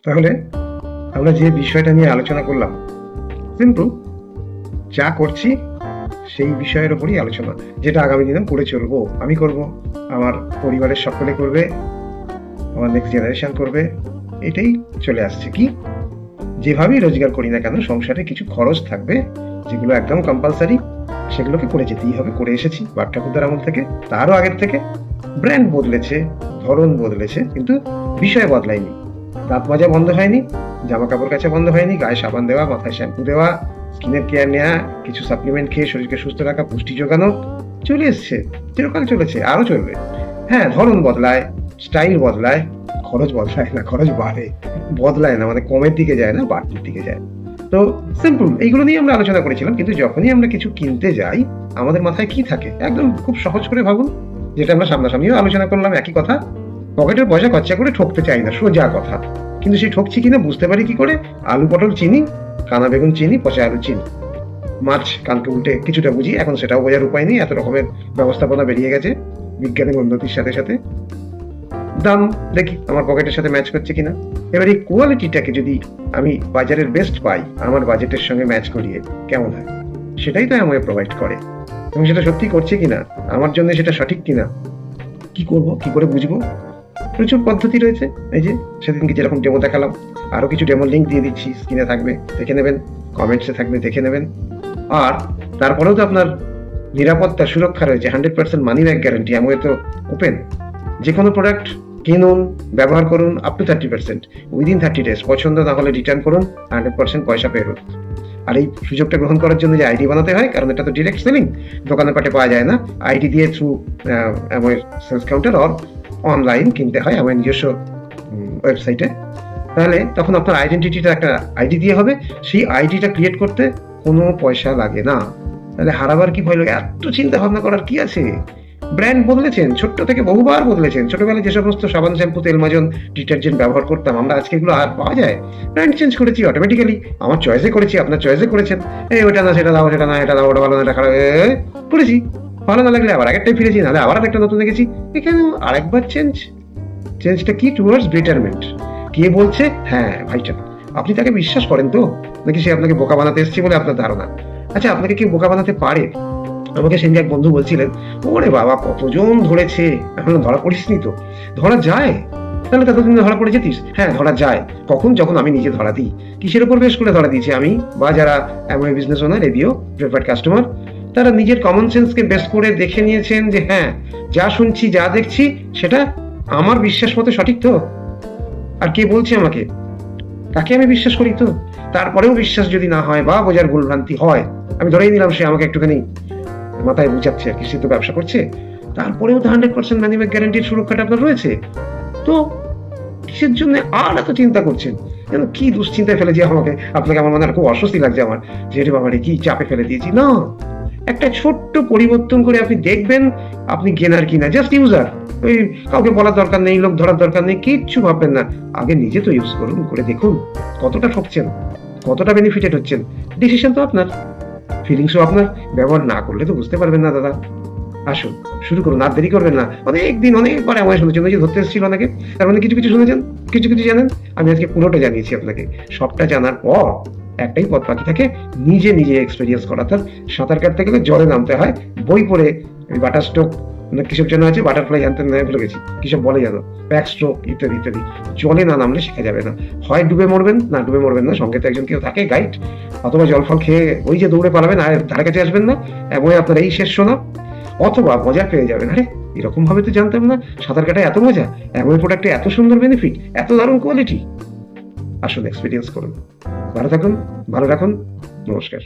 তাহলে আমরা যে বিষয়টা নিয়ে আলোচনা করলাম, সিম্পল, যা করছি সেই বিষয়ের উপরই আলোচনা, যেটা আগামী দিনে করে চলবো, আমি করব, আমার পরিবারের সকলে করবে, আমার নেক্সট জেনারেশন করবে। এটাই চলে আসছে। কি যেভাবেই রোজগার করি না কেন, সংসারে কিছু খরচ থাকবে যেগুলো একদম কম্পালসারি, সেগুলোকে করে যেতেই হবে, করে এসেছি বাপ ঠাকুরদার আমল থেকে, তারও আগের থেকে। ব্র্যান্ড বদলেছে, ধরন বদলেছে, কিন্তু বিষয় বদলায়নি। দাঁত মাজা বন্ধ হয়নি, জামা কাপড় কাচা বন্ধ হয়নি, গায়ে সাবান দেওয়া, মাথায় শ্যাম্পু দেওয়া, স্কিনের কেয়ার নেওয়া, কিছু সাপ্লিমেন্ট খেয়ে শরীরকে সুস্থ রাখা, পুষ্টি যোগানো চলে এসছে, চিরকাল চলেছে, আরো চলবে। হ্যাঁ, ধরন বদলায়, স্টাইল বদলায়, খরচ বদলায় না, খরচ বাড়ে, বদলায় না, মানে কমের দিকে যায় না, বাড়তির দিকে যায়। তো সিম্পল, এইগুলো নিয়ে আমরা আলোচনা করেছিলাম। কিন্তু যখনই আমরা কিছু কিনতে যাই, আমাদের মাথায় কি থাকে, একদম খুব সহজ করে ভাবুন, যেটা আমরা সামনাসামনিও আলোচনা করলাম, একই কথা। পকেটের পয়সা খরচা করে ঠকতে চাই না, সোজা কথা। কিন্তু সেই ঠকছি কিনা বুঝতে পারি কি করে? আলু পটল চিনি, কানা বেগুন চিনি, পচা আলু চিনি, মাছ কানকে উল্টে কিছুটা বুঝি, এখন সেটাও বোঝার উপায় নেই, এত রকমের ব্যবস্থাপনা বেরিয়ে গেছে বিজ্ঞানের উন্নতির সাথে সাথে। দাম দেখি আমার পকেটের সাথে ম্যাচ করছে কিনা। এবার এই কোয়ালিটিটাকে যদি আমি বাজারের বেস্ট পাই, আমার বাজেটের সঙ্গে ম্যাচ করিয়ে, কেমন হয়? সেটাই তো আমায় প্রোভাইড করে, এবং সেটা সত্যি করছে কিনা, আমার জন্য সেটা সঠিক কিনা, কি করব, কি করে বুঝবো? প্রচুর পদ্ধতি রয়েছে। এই যে সেদিনকে যেরকম ডেমো দেখালাম, আরো কিছু ডেমো লিঙ্ক দিয়ে দিচ্ছি, স্ক্রিনে থাকবে, দেখে নেবেন, কমেন্টসে থাকবে, দেখে নেবেন। আর তারপরেও তো আপনার নিরাপত্তা, সুরক্ষা রয়েছে, 100% মানি ব্যাক গ্যারান্টি। আমি তো ওপেন, যে কোনো প্রোডাক্ট কিনুন, ব্যবহার করুন, আপ টু 30%, উইদিন 30 days, পছন্দ না হলে রিটার্ন করুন, 100% পয়সা ফেরত। আর এই সুযোগটা গ্রহণ করার জন্য যে আইডি বানাতে হয়, কারণ এটা তো ডিরেক্ট সেলিং, দোকানে পাটে পাওয়া যায় না, আইডি দিয়ে থ্রু আমার সেলস কাউন্টার অর অনলাইন কিনতে হয় আমার নিজস্ব ওয়েবসাইটে। তাহলে তখন আপনার আইডেন্টিটিটা একটা আইডি দিয়ে হবে, সেই আইডিটা ক্রিয়েট করতে কোনো পয়সা লাগে না। তাহলে হারাবার কি ভয় লাগে? এত চিন্তা ভাবনা করার কি আছে? ব্র্যান্ড বদলেছেন, ছোট্ট থেকে বহুবার বদলেছেন। ছোটবেলায় যে সমস্ত সাবান, শ্যাম্পু, তেল মাজন, ডিটারজেন্ট ব্যবহার করতাম আমরা, আজকে এগুলো আর পাওয়া যায়? ব্র্যান্ড চেঞ্জ করেছি অটোমেটিক্যালি, আমার চয়েসে করেছি, আপনার চয়েসে করেছেন। এই ওটা না সেটা দাও, সেটা না এটা দাও, ওটা ভালো না এটা খারাপ, করেছি। ভালো না লাগলে আবার আগেরটাই ফিরেছি, নাহলে আবার একটা নতুন দেখেছি। এখানে আরেকবার চেঞ্জ। চেঞ্জটা কি? Towards betterment. কে বলছে? হ্যাঁ, ভাইটা। আপনি তাকে বিশ্বাস করেন তো, নাকি সে আপনাকে বোকা বানাতে এসেছে বলে আপনার ধারণা? আচ্ছা, আপনাকে কি বোকা বানাতে পারে? আমাকে সেদিন এক বন্ধু বলছিলেন, ওরে বাবা কতজন ধরেছে, এখনো ধরা পড়িসনি তো? ধরা যায়? তাহলে ততদিন ধরা পড়ে যেতিস? হ্যাঁ, ধরা যায়। কখন? যখন আমি নিজে ধরা দিই। কিসের উপর বেশ করে ধরা দিয়েছি আমি, বা যারা Amway business owner, radio preferred customer, তারা নিজের কমন সেন্সকে বেস করে দেখে নিয়েছেন যে হ্যাঁ, যা শুনছি, যা দেখছি, সেটা আমার বিশ্বাস মতো সঠিক তো। আর কে বলছে আমাকে, তাকে আমি বিশ্বাস করি তো। তারপরেও বিশ্বাস যদি না হয় বা বোঝার ভুলভ্রান্তি হয়, আমি ধরেই নিলাম সে আমাকে একটুখানি মাথায় বুঝাচ্ছে আর কি, সে তো ব্যবসা করছে, তারপরেও তো 100% মানি ব্যাক গ্যারান্টির সুরক্ষাটা আপনার রয়েছে। তো কিসের জন্য আর এত চিন্তা করছেন? যেন কি দুশ্চিন্তায় ফেলেছি আমাকে, আপনাকে আমার মনে হয় খুব অস্বস্তি লাগছে আমার, যে রে বাবা রে, কি চাপে ফেলে দিয়েছি। না, একটা ছোট্ট পরিবর্তন করে আপনি দেখবেন আপনি গেনার কিনা, জাস্ট ইউজার। ওই কাউকে বলার দরকার নেই, লোক ধরার দরকার নেই, কিচ্ছু ভাববেন না। আগে নিজে তো ইউজ করুন, করে দেখুন কতটা ঠকছেন, কতটা বেনিফিটেড হচ্ছেন। ডিসিশন তো আপনার, ফিলিংসও আপনার। ব্যবহার না করলে তো বুঝতে পারবেন না দাদা। আসুন, শুরু করুন, আর দেরি করবেন না। অনেকদিন অনেকবার এমন শুনেছেন, ওই যে ধরতে এসেছিল অনেকে, তার মানে কিছু কিছু শুনেছেন, কিছু কিছু জানেন। আমি আজকে পুরোটা জানিয়েছি আপনাকে। সবটা জানার পর একটাই পথ বাকি থাকে, নিজে নিজে এক্সপেরিয়েন্স করা। অর্থাৎ সাঁতার কাটতে গেলে জলে নামতে হয়, বই পড়ে বাটার স্ট্রোক কিসব যেন আছে, বাটারফ্লাই জানতে না ভুলে গেছি, কিসব বলে জানো, ব্যাক স্ট্রোক ইত্যাদি ইত্যাদি। জলে না নামলে শেখা যাবে না। হয় ডুবে মরবেন, না ডুবে মরবেন না, সঙ্গে তো একজন কেউ থাকে, গাইড, অথবা জল ফল খেয়ে ওই যে দৌড়ে পালাবেন, আর ধারে কাছে আসবেন না, এমন আপনার এই শেষ শোনা। অথবা মজা পেয়ে যাবেন, আরে এরকম ভাবে তো জানতাম না সাঁতার কাটায় এত মজা, এমন প্রোডাক্টে এত সুন্দর বেনিফিট, এত দারুণ কোয়ালিটি। আসুন এক্সপিরিয়েন্স করুন। ভালো থাকুন, ভালো রাখুন, নমস্কার।